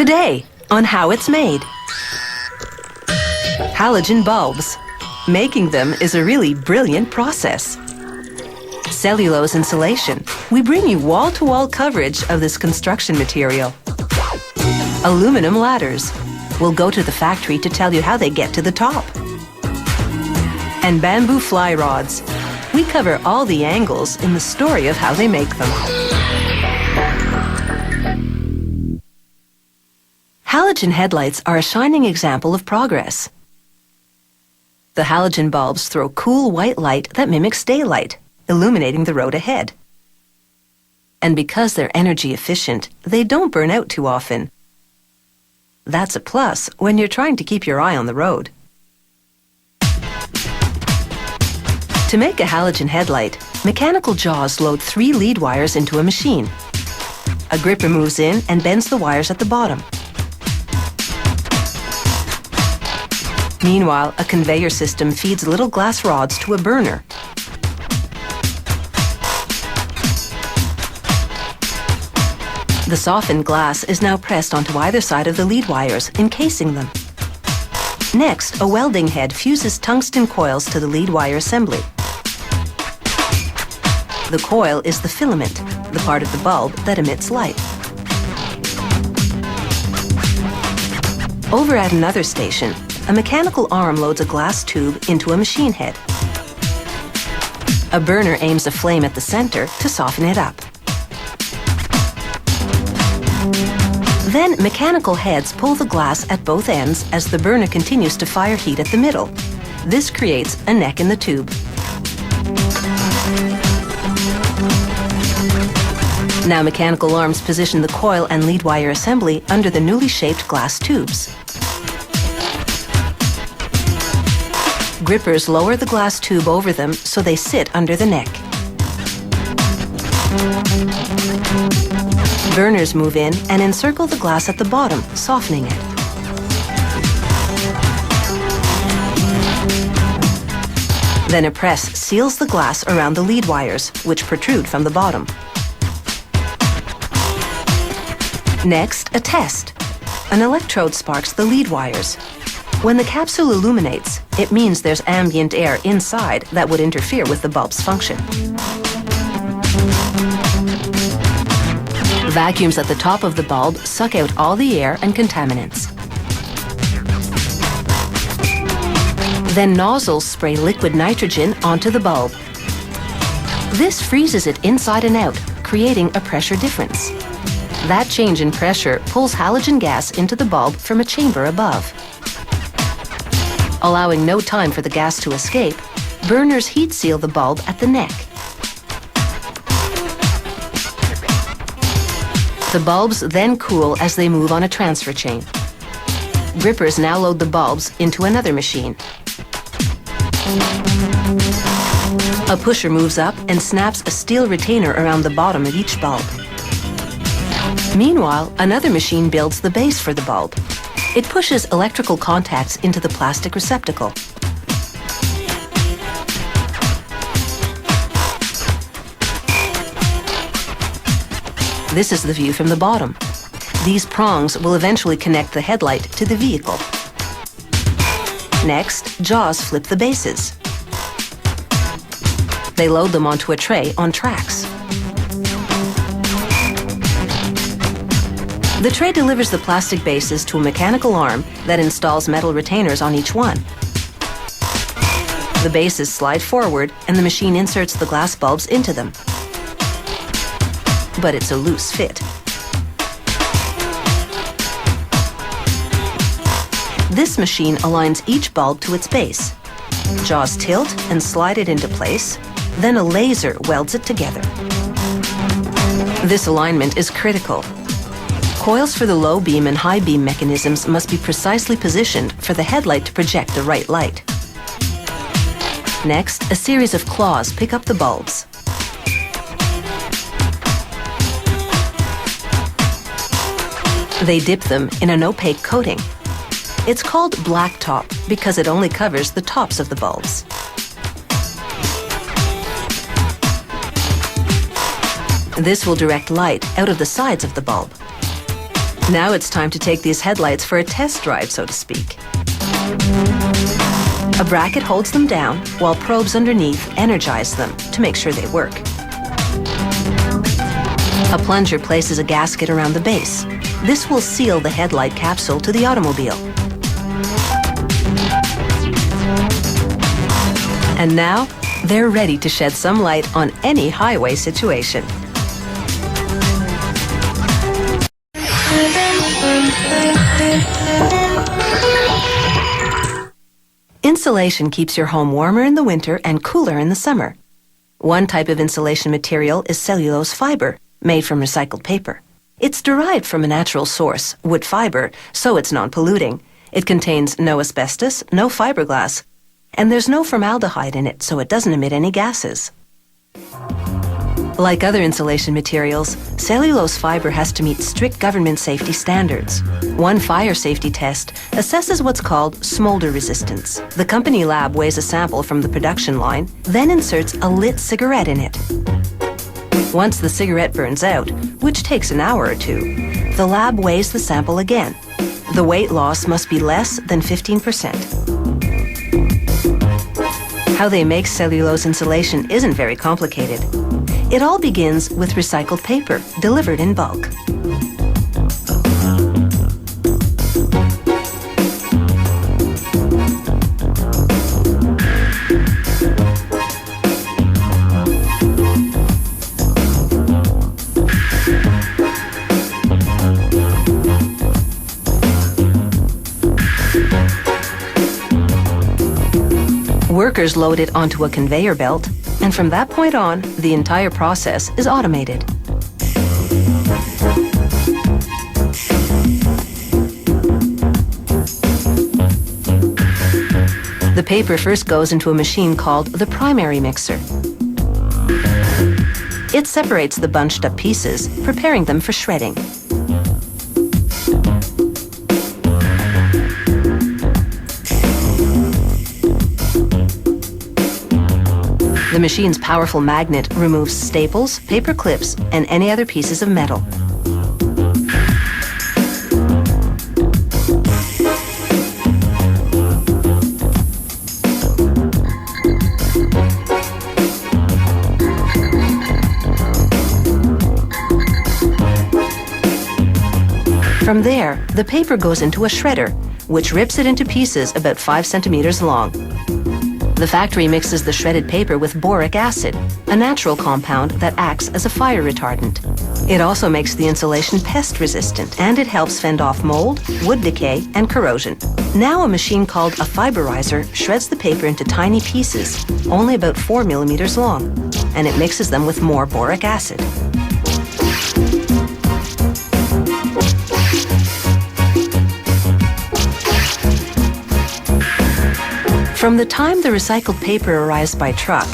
Today, on how it's made. Halogen bulbs. Making them is a really brilliant process. Cellulose insulation. We bring you wall-to-wall coverage of this construction material. Aluminum ladders. We'll go to the factory to tell you how they get to the top. And bamboo fly rods. We cover all the angles in the story of how they make them. Halogen headlights are a shining example of progress. The halogen bulbs throw cool white light that mimics daylight, illuminating the road ahead. And because they're energy efficient, they don't burn out too often. That's a plus when you're trying to keep your eye on the road. To make a halogen headlight, mechanical jaws load 3 lead wires into a machine. A gripper moves in and bends the wires at the bottom. Meanwhile, a conveyor system feeds little glass rods to a burner. The softened glass is now pressed onto either side of the lead wires, encasing them. Next, a welding head fuses tungsten coils to the lead wire assembly. The coil is the filament, the part of the bulb that emits light. Over at another station, a mechanical arm loads a glass tube into a machine head. A burner aims a flame at the center to soften it up. Then mechanical heads pull the glass at both ends as the burner continues to fire heat at the middle. This creates a neck in the tube. Now mechanical arms position the coil and lead wire assembly under the newly shaped glass tubes. Grippers lower the glass tube over them so they sit under the neck. Burners move in and encircle the glass at the bottom, softening it. Then a press seals the glass around the lead wires, which protrude from the bottom. Next, a test. An electrode sparks the lead wires. When the capsule illuminates, it means there's ambient air inside that would interfere with the bulb's function. Vacuums at the top of the bulb suck out all the air and contaminants. Then nozzles spray liquid nitrogen onto the bulb. This freezes it inside and out, creating a pressure difference. That change in pressure pulls halogen gas into the bulb from a chamber above. Allowing no time for the gas to escape, burners heat seal the bulb at the neck. The bulbs then cool as they move on a transfer chain. Grippers now load the bulbs into another machine. A pusher moves up and snaps a steel retainer around the bottom of each bulb. Meanwhile, another machine builds the base for the bulb. It pushes electrical contacts into the plastic receptacle. This is the view from the bottom. These prongs will eventually connect the headlight to the vehicle. Next, jaws flip the bases. They load them onto a tray on tracks. The tray delivers the plastic bases to a mechanical arm that installs metal retainers on each one. The bases slide forward and the machine inserts the glass bulbs into them. But it's a loose fit. This machine aligns each bulb to its base. Jaws tilt and slide it into place, then a laser welds it together. This alignment is critical. Coils for the low beam and high beam mechanisms must be precisely positioned for the headlight to project the right light. Next, a series of claws pick up the bulbs. They dip them in an opaque coating. It's called black top because it only covers the tops of the bulbs. This will direct light out of the sides of the bulb. Now it's time to take these headlights for a test drive, so to speak. A bracket holds them down, while probes underneath energize them to make sure they work. A plunger places a gasket around the base. This will seal the headlight capsule to the automobile. And now, they're ready to shed some light on any highway situation. Insulation keeps your home warmer in the winter and cooler in the summer. One type of insulation material is cellulose fiber, made from recycled paper. It's derived from a natural source, wood fiber, so it's non-polluting. It contains no asbestos, no fiberglass, and there's no formaldehyde in it, so it doesn't emit any gases. Like other insulation materials, cellulose fiber has to meet strict government safety standards. One fire safety test assesses what's called smolder resistance. The company lab weighs a sample from the production line, then inserts a lit cigarette in it. Once the cigarette burns out, which takes an hour or two, the lab weighs the sample again. The weight loss must be less than 15%. How they make cellulose insulation isn't very complicated. It all begins with recycled paper, delivered in bulk. Workers load it onto a conveyor belt, and from that point on, the entire process is automated. The paper first goes into a machine called the primary mixer. It separates the bunched up pieces, preparing them for shredding. The machine's powerful magnet removes staples, paper clips, and any other pieces of metal. From there, the paper goes into a shredder, which rips it into pieces about 5 centimeters long. The factory mixes the shredded paper with boric acid, a natural compound that acts as a fire retardant. It also makes the insulation pest resistant, and it helps fend off mold, wood decay, and corrosion. Now a machine called a fiberizer shreds the paper into tiny pieces, only about 4 millimeters long, and it mixes them with more boric acid. From the time the recycled paper arrives by truck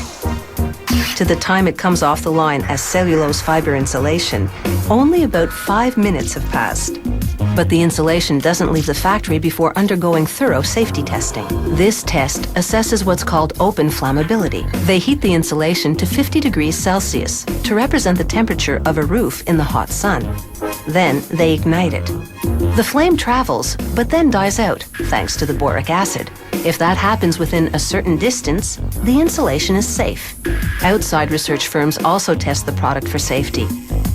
to the time it comes off the line as cellulose fiber insulation, only about 5 minutes have passed. But the insulation doesn't leave the factory before undergoing thorough safety testing. This test assesses what's called open flammability. They heat the insulation to 50 degrees Celsius to represent the temperature of a roof in the hot sun. Then they ignite it. The flame travels, but then dies out, thanks to the boric acid. If that happens within a certain distance, the insulation is safe. Outside research firms also test the product for safety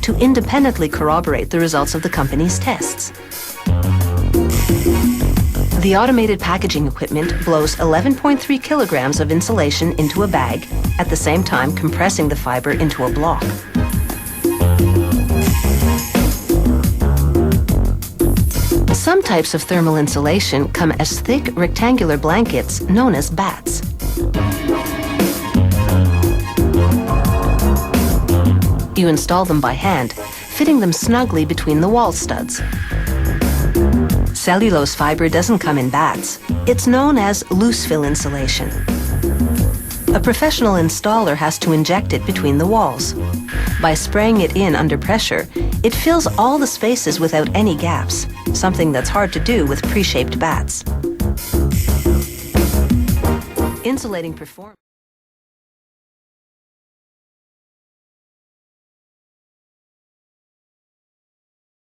to independently corroborate the results of the company's tests. The automated packaging equipment blows 11.3 kilograms of insulation into a bag, at the same time compressing the fiber into a block. Some types of thermal insulation come as thick rectangular blankets known as bats. You install them by hand, fitting them snugly between the wall studs. Cellulose fiber doesn't come in bats. It's known as loose-fill insulation. A professional installer has to inject it between the walls. By spraying it in under pressure, it fills all the spaces without any gaps, something that's hard to do with pre-shaped bats. Insulating performance.